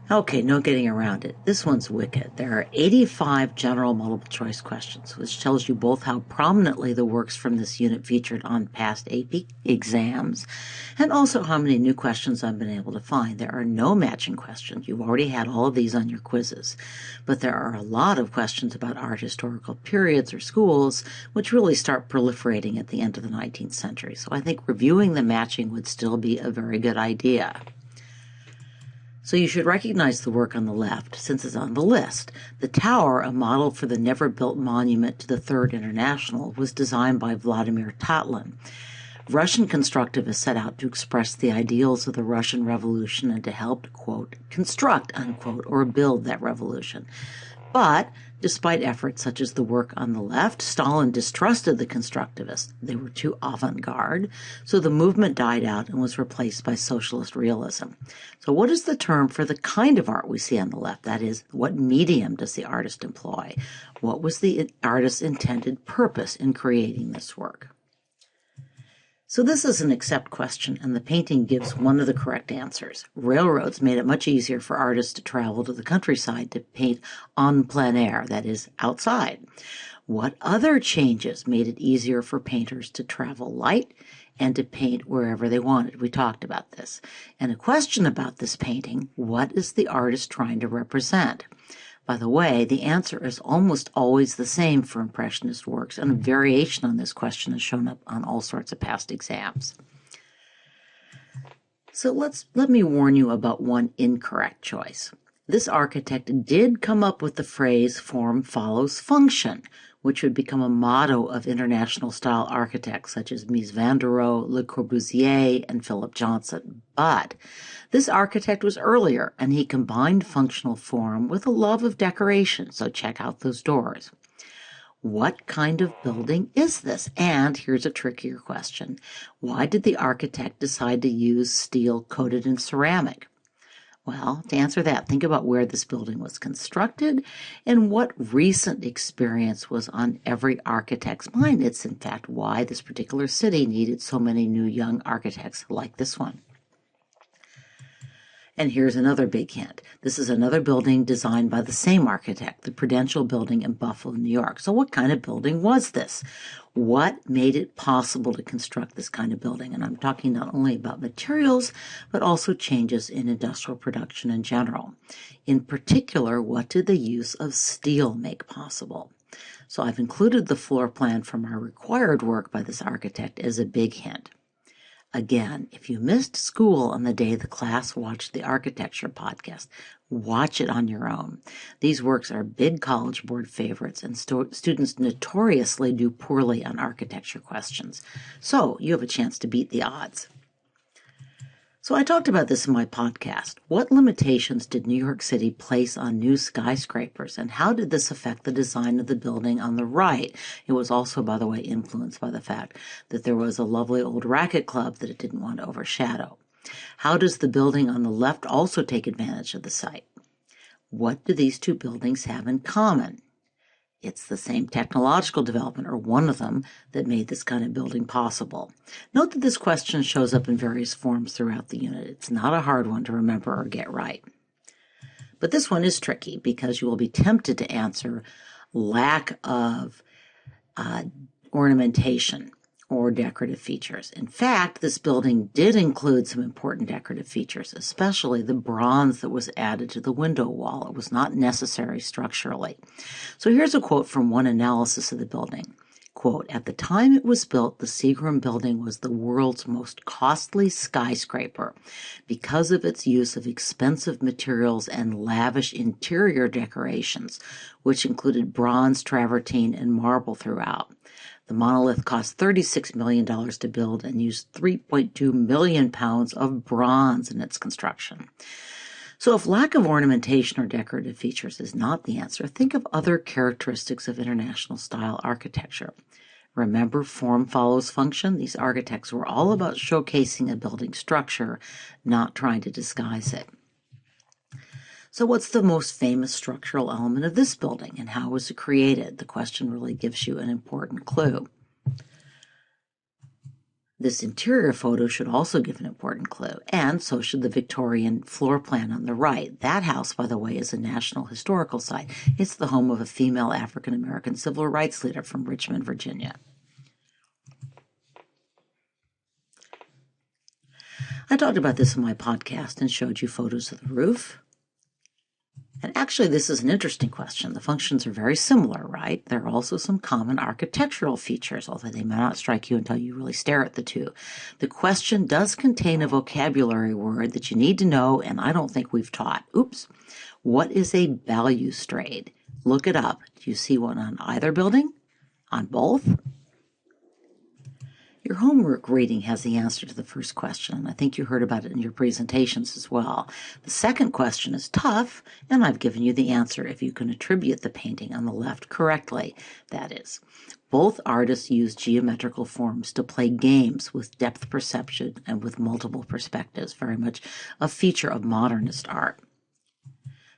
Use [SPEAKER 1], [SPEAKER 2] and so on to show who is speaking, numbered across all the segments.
[SPEAKER 1] Okay, no getting around it. This one's wicked. There are 85 general multiple choice questions, which tells you both how prominently the works from this unit featured on past AP exams, and also how many new questions I've been able to find. There are no matching questions. You've already had all of these on your quizzes. But there are a lot of questions about art historical periods or schools, which really start proliferating at the end of the 19th century. So I think reviewing the matching would still be a very good idea. So you should recognize the work on the left, since it's on the list. The tower, a model for the never-built monument to the Third International, was designed by Vladimir Tatlin. Russian constructivists set out to express the ideals of the Russian Revolution and to help, quote, construct, unquote, or build that revolution. But despite efforts such as the work on the left, Stalin distrusted the constructivists. They were too avant-garde, so the movement died out and was replaced by socialist realism. So what is the term for the kind of art we see on the left? That is, what medium does the artist employ? What was the artist's intended purpose in creating this work? So this is an accept question, and the painting gives one of the correct answers. Railroads made it much easier for artists to travel to the countryside to paint en plein air, that is, outside. What other changes made it easier for painters to travel light and to paint wherever they wanted? We talked about this. And a question about this painting, what is the artist trying to represent? By the way, the answer is almost always the same for Impressionist works, and a variation on this question has shown up on all sorts of past exams. So let me warn you about one incorrect choice. This architect did come up with the phrase form follows function, which would become a motto of international style architects such as Mies van der Rohe, Le Corbusier, and Philip Johnson. But this architect was earlier, and he combined functional form with a love of decoration, so check out those doors. What kind of building is this? And here's a trickier question. Why did the architect decide to use steel coated in ceramic? Well, to answer that, think about where this building was constructed and what recent experience was on every architect's mind. It's, in fact, why this particular city needed so many new young architects like this one. And here's another big hint. This is another building designed by the same architect, the Prudential Building in Buffalo, New York. So what kind of building was this? What made it possible to construct this kind of building? And I'm talking not only about materials, but also changes in industrial production in general. In particular, what did the use of steel make possible? So I've included the floor plan from our required work by this architect as a big hint. Again, if you missed school on the day the class watched the architecture podcast, watch it on your own. These works are big College Board favorites, and students notoriously do poorly on architecture questions. So you have a chance to beat the odds. So I talked about this in my podcast. What limitations did New York City place on new skyscrapers, and how did this affect the design of the building on the right? It was also, by the way, influenced by the fact that there was a lovely old racket club that it didn't want to overshadow. How does the building on the left also take advantage of the site? What do these two buildings have in common? It's the same technological development, or one of them, that made this kind of building possible. Note that this question shows up in various forms throughout the unit. It's not a hard one to remember or get right. But this one is tricky because you will be tempted to answer lack of ornamentation or decorative features. In fact, this building did include some important decorative features, especially the bronze that was added to the window wall. It was not necessary structurally. So here's a quote from one analysis of the building. Quote, "At the time it was built, the Seagram building was the world's most costly skyscraper because of its use of expensive materials and lavish interior decorations, which included bronze, travertine, and marble throughout. The monolith cost $36 million to build and used 3.2 million pounds of bronze in its construction." So if lack of ornamentation or decorative features is not the answer, think of other characteristics of international style architecture. Remember, form follows function? These architects were all about showcasing a building structure, not trying to disguise it. So what's the most famous structural element of this building, and how was it created? The question really gives you an important clue. This interior photo should also give an important clue, and so should the Victorian floor plan on the right. That house, by the way, is a National Historical Site. It's the home of a female African-American civil rights leader from Richmond, Virginia. I talked about this in my podcast and showed you photos of the roof. And actually, this is an interesting question. The functions are very similar, right? There are also some common architectural features, although they may not strike you until you really stare at the two. The question does contain a vocabulary word that you need to know, and I don't think we've taught. Oops. What is a balustrade? Look it up. Do you see one on either building? On both? Your homework reading has the answer to the first question, and I think you heard about it in your presentations as well. The second question is tough, and I've given you the answer if you can attribute the painting on the left correctly. That is, both artists use geometrical forms to play games with depth perception and with multiple perspectives, very much a feature of modernist art.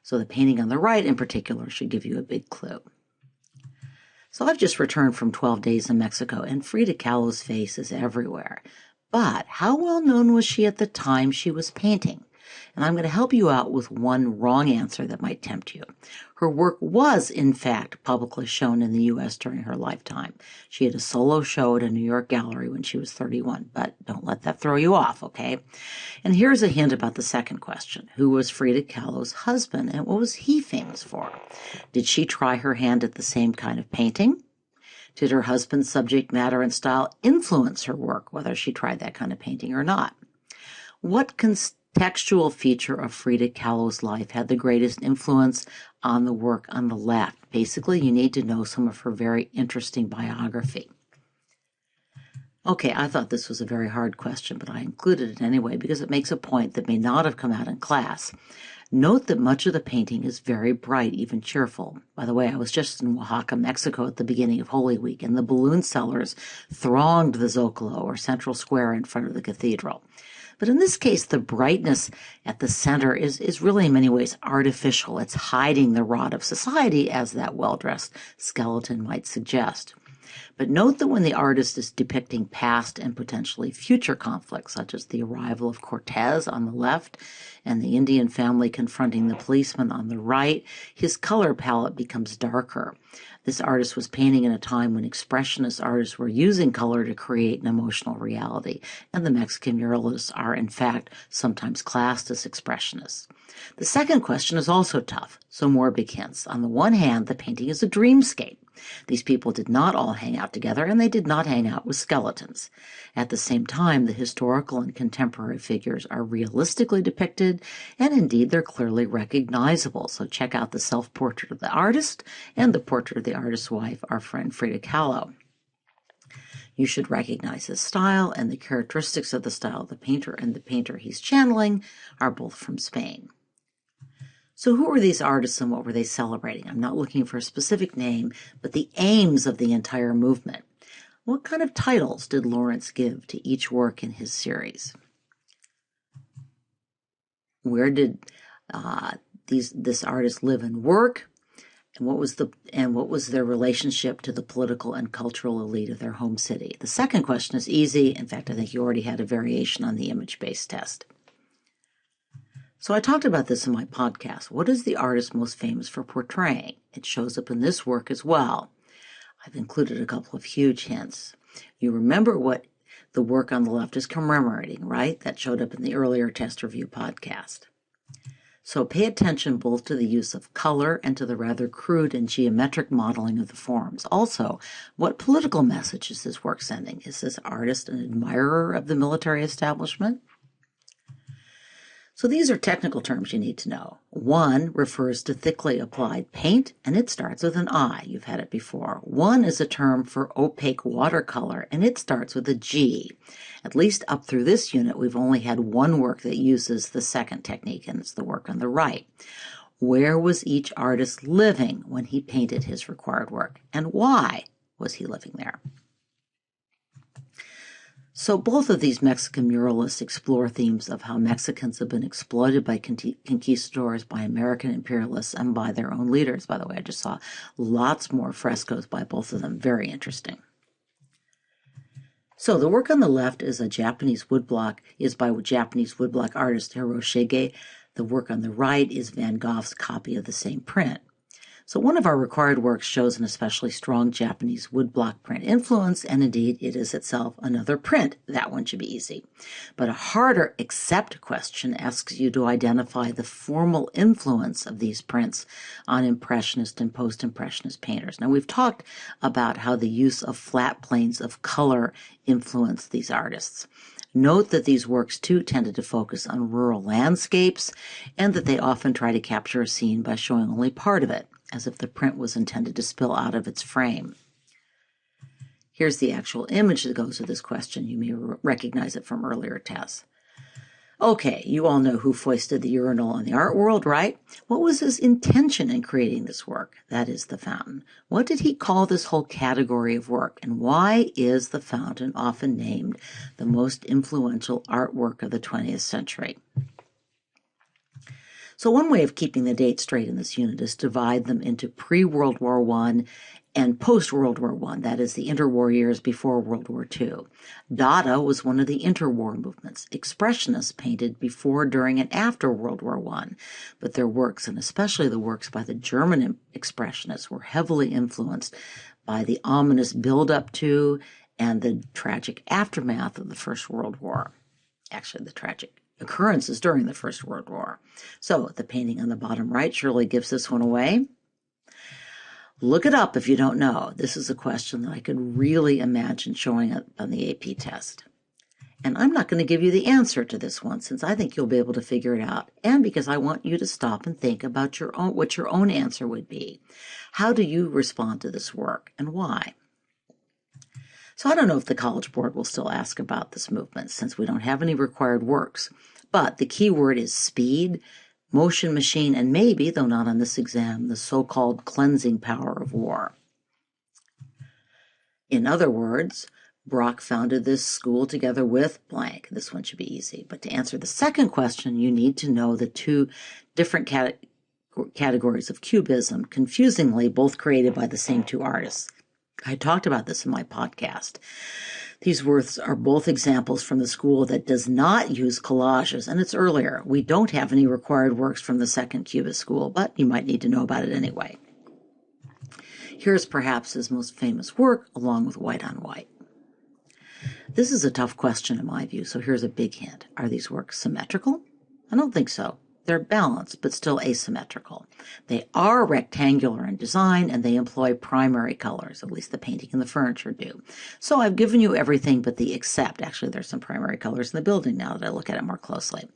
[SPEAKER 1] So the painting on the right in particular should give you a big clue. So I've just returned from 12 days in Mexico, and Frida Kahlo's face is everywhere. But how well known was she at the time she was painting? And I'm going to help you out with one wrong answer that might tempt you. Her work was, in fact, publicly shown in the U.S. during her lifetime. She had a solo show at a New York gallery when she was 31, but don't let that throw you off, okay? And here's a hint about the second question. Who was Frida Kahlo's husband, and what was he famous for? Did she try her hand at the same kind of painting? Did her husband's subject matter and style influence her work, whether she tried that kind of painting or not? What contextual feature of Frida Kahlo's life had the greatest influence on the work on the left? Basically, you need to know some of her very interesting biography. Okay, I thought this was a very hard question, but I included it anyway because it makes a point that may not have come out in class. Note that much of the painting is very bright, even cheerful. By the way, I was just in Oaxaca, Mexico at the beginning of Holy Week, and the balloon sellers thronged the Zocalo, or central square in front of the cathedral. But in this case, the brightness at the center is really in many ways artificial. It's hiding the rot of society, as that well-dressed skeleton might suggest. But note that when the artist is depicting past and potentially future conflicts, such as the arrival of Cortez on the left and the Indian family confronting the policeman on the right, his color palette becomes darker. This artist was painting in a time when Expressionist artists were using color to create an emotional reality, and the Mexican muralists are, in fact, sometimes classed as Expressionists. The second question is also tough, so more big hints. On the one hand, the painting is a dreamscape. These people did not all hang out together, and they did not hang out with skeletons. At the same time, the historical and contemporary figures are realistically depicted, and indeed they're clearly recognizable. So check out the self-portrait of the artist and the portrait of the artist's wife, our friend Frida Kahlo. You should recognize his style, and the characteristics of the style of the painter and the painter he's channeling are both from Spain. So who were these artists and what were they celebrating? I'm not looking for a specific name, but the aims of the entire movement. What kind of titles did Lawrence give to each work in his series? Where did this artist live and work? And what was their relationship to the political and cultural elite of their home city? The second question is easy. In fact, I think you already had a variation on the image-based test. So I talked about this in my podcast. What is the artist most famous for portraying? It shows up in this work as well. I've included a couple of huge hints. You remember what the work on the left is commemorating, right? That showed up in the earlier test review podcast. So pay attention both to the use of color and to the rather crude and geometric modeling of the forms. Also, what political message is this work sending? Is this artist an admirer of the military establishment? So these are technical terms you need to know. One refers to thickly applied paint, and it starts with an I. You've had it before. One is a term for opaque watercolor, and it starts with a G. At least up through this unit, we've only had one work that uses the second technique, and it's the work on the right. Where was each artist living when he painted his required work, and why was he living there? So both of these Mexican muralists explore themes of how Mexicans have been exploited by conquistadors, by American imperialists, and by their own leaders. By the way, I just saw lots more frescoes by both of them. Very interesting. So the work on the left is by Japanese woodblock artist Hiroshige. The work on the right is Van Gogh's copy of the same print. So one of our required works shows an especially strong Japanese woodblock print influence, and indeed it is itself another print. That one should be easy. But a harder accept question asks you to identify the formal influence of these prints on Impressionist and post-Impressionist painters. Now we've talked about how the use of flat planes of color influenced these artists. Note that these works, too, tended to focus on rural landscapes and that they often try to capture a scene by showing only part of it, as if the print was intended to spill out of its frame. Here's the actual image that goes with this question. You may recognize it from earlier tests. Okay, you all know who foisted the urinal on the art world, right? What was his intention in creating this work? That is the fountain. What did he call this whole category of work? And why is the fountain often named the most influential artwork of the 20th century? So one way of keeping the dates straight in this unit is to divide them into pre-World War I and post-World War I, that is the interwar years before World War II. Dada was one of the interwar movements. Expressionists painted before, during, and after World War I, but their works, and especially the works by the German Expressionists, were heavily influenced by the ominous build-up to and the tragic aftermath of the First World War. Actually, the tragic occurrences during the First World War. So the painting on the bottom right surely gives this one away. Look it up if you don't know. This is a question that I could really imagine showing up on the AP test. And I'm not going to give you the answer to this one since I think you'll be able to figure it out, and because I want you to stop and think about what your own answer would be. How do you respond to this work and why? So I don't know if the College Board will still ask about this movement since we don't have any required works, but the key word is speed, motion machine, and maybe, though not on this exam, the so-called cleansing power of war. In other words, Braque founded this school together with blank. This one should be easy. But to answer the second question, you need to know the two different categories of cubism, confusingly both created by the same two artists. I talked about this in my podcast. These works are both examples from the school that does not use collages, and it's earlier. We don't have any required works from the second Cubist school, but you might need to know about it anyway. Here's perhaps his most famous work, along with White on White. This is a tough question in my view, so here's a big hint. Are these works symmetrical? I don't think so. They're balanced, but still asymmetrical. They are rectangular in design, and they employ primary colors, at least the painting and the furniture do. So I've given you everything but the except. Actually, there's some primary colors in the building now that I look at it more closely.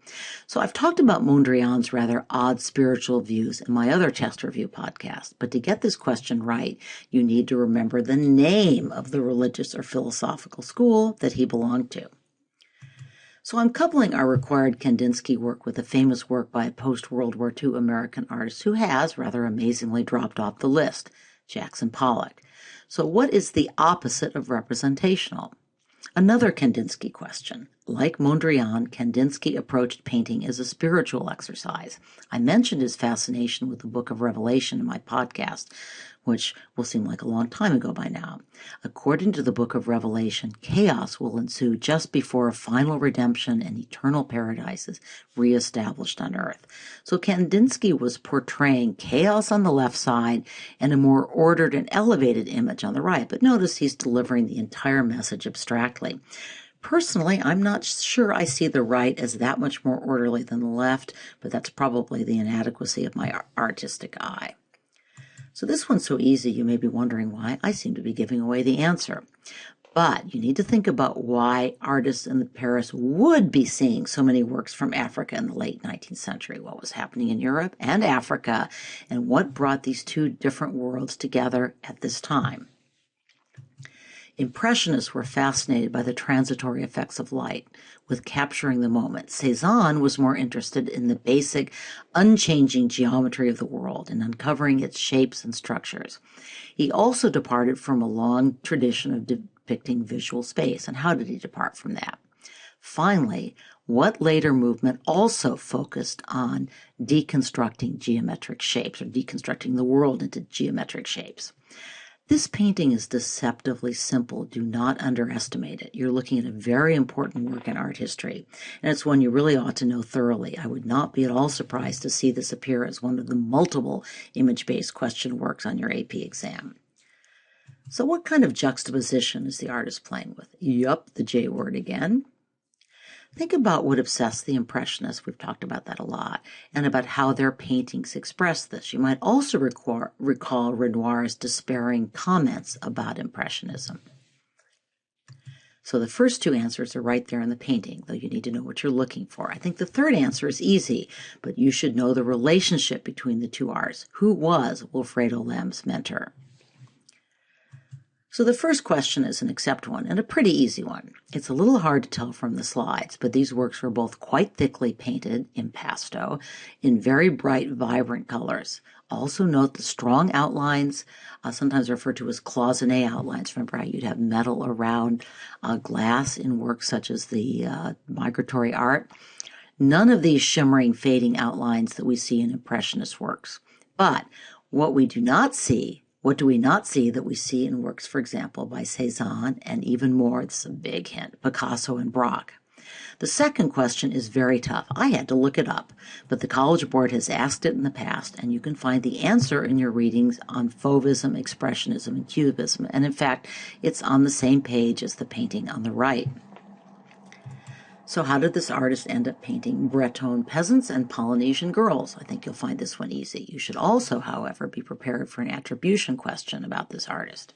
[SPEAKER 1] So I've talked about Mondrian's rather odd spiritual views in my other test review podcast, but to get this question right, you need to remember the name of the religious or philosophical school that he belonged to. So I'm coupling our required Kandinsky work with a famous work by a post-World War II American artist who has, rather amazingly, dropped off the list, Jackson Pollock. So what is the opposite of representational? Another Kandinsky question. Like Mondrian, Kandinsky approached painting as a spiritual exercise. I mentioned his fascination with the Book of Revelation in my podcast, which will seem like a long time ago by now. According to the Book of Revelation, chaos will ensue just before a final redemption and eternal paradise is reestablished on earth. So Kandinsky was portraying chaos on the left side and a more ordered and elevated image on the right. But notice he's delivering the entire message abstractly. Personally, I'm not sure I see the right as that much more orderly than the left, but that's probably the inadequacy of my artistic eye. So this one's so easy, you may be wondering why I seem to be giving away the answer. But you need to think about why artists in Paris would be seeing so many works from Africa in the late 19th century. What was happening in Europe and Africa, and what brought these two different worlds together at this time. Impressionists were fascinated by the transitory effects of light, with capturing the moment. Cézanne was more interested in the basic, unchanging geometry of the world and uncovering its shapes and structures. He also departed from a long tradition of depicting visual space. And how did he depart from that? Finally, what later movement also focused on deconstructing geometric shapes, or deconstructing the world into geometric shapes? This painting is deceptively simple. Do not underestimate it. You're looking at a very important work in art history, and it's one you really ought to know thoroughly. I would not be at all surprised to see this appear as one of the multiple image-based question works on your AP exam. So what kind of juxtaposition is the artist playing with? Yup, the J word again. Think about what obsessed the Impressionists, we've talked about that a lot, and about how their paintings express this. You might also recall Renoir's despairing comments about Impressionism. So the first two answers are right there in the painting, though you need to know what you're looking for. I think the third answer is easy, but you should know the relationship between the two artists. Who was Wilfredo Lam's mentor? So the first question is an accept one, and a pretty easy one. It's a little hard to tell from the slides, but these works were both quite thickly painted, impasto, in very bright, vibrant colors. Also note the strong outlines, sometimes referred to as cloisonné outlines. Remember how you'd have metal around glass in works such as the migratory art. None of these shimmering, fading outlines that we see in Impressionist works. But what we do not see, what do we not see that we see in works, for example, by Cézanne, and even more, this is a big hint, Picasso and Braque? The second question is very tough. I had to look it up, but the College Board has asked it in the past, and you can find the answer in your readings on Fauvism, Expressionism, and Cubism, and in fact, it's on the same page as the painting on the right. So how did this artist end up painting Breton peasants and Polynesian girls? I think you'll find this one easy. You should also, however, be prepared for an attribution question about this artist.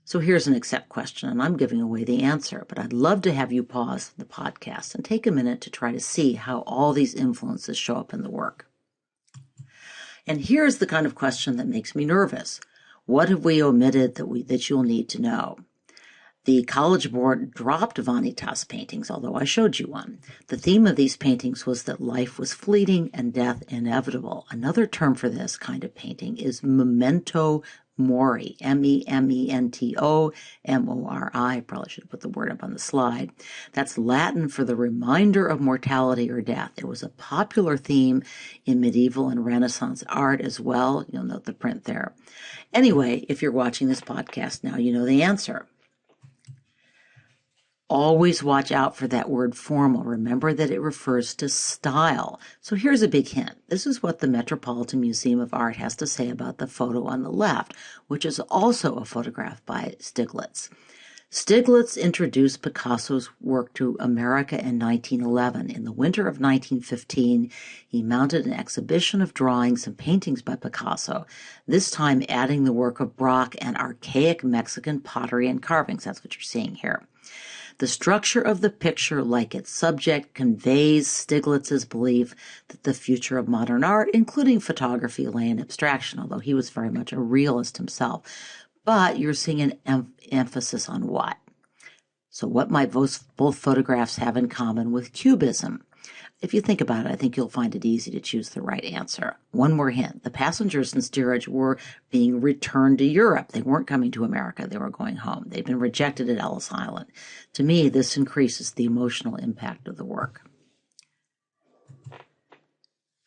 [SPEAKER 1] So here's an accept question, and I'm giving away the answer, but I'd love to have you pause the podcast and take a minute to try to see how all these influences show up in the work. And here's the kind of question that makes me nervous. What have we omitted that you'll need to know? The College Board dropped Vanitas paintings, although I showed you one. The theme of these paintings was that life was fleeting and death inevitable. Another term for this kind of painting is memento mori, M-E-M-E-N-T-O-M-O-R-I. Probably should put the word up on the slide. That's Latin for the reminder of mortality or death. It was a popular theme in medieval and Renaissance art as well. You'll note the print there. Anyway, if you're watching this podcast now, you know the answer. Always watch out for that word formal. Remember that it refers to style. So here's a big hint. This is what the Metropolitan Museum of Art has to say about the photo on the left, which is also a photograph by Stieglitz. Stieglitz introduced Picasso's work to America in 1911. In the winter of 1915, he mounted an exhibition of drawings and paintings by Picasso, this time adding the work of Braque and archaic Mexican pottery and carvings. That's what you're seeing here. The structure of the picture, like its subject, conveys Stieglitz's belief that the future of modern art, including photography, lay in abstraction, although he was very much a realist himself. But you're seeing an emphasis on what? So what might both photographs have in common with Cubism? If you think about it, I think you'll find it easy to choose the right answer. One more hint. The passengers in steerage were being returned to Europe. They weren't coming to America. They were going home. They'd been rejected at Ellis Island. To me, this increases the emotional impact of the work.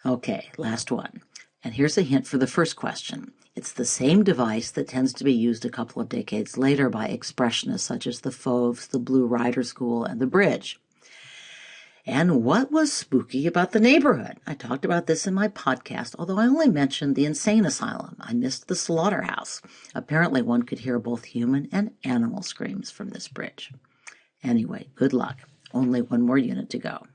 [SPEAKER 1] Okay, last one. And here's a hint for the first question. It's the same device that tends to be used a couple of decades later by expressionists such as the Fauves, the Blue Rider School, and the Bridge. And what was spooky about the neighborhood? I talked about this in my podcast, although I only mentioned the insane asylum. I missed the slaughterhouse. Apparently one could hear both human and animal screams from this bridge. Anyway, good luck. Only one more unit to go.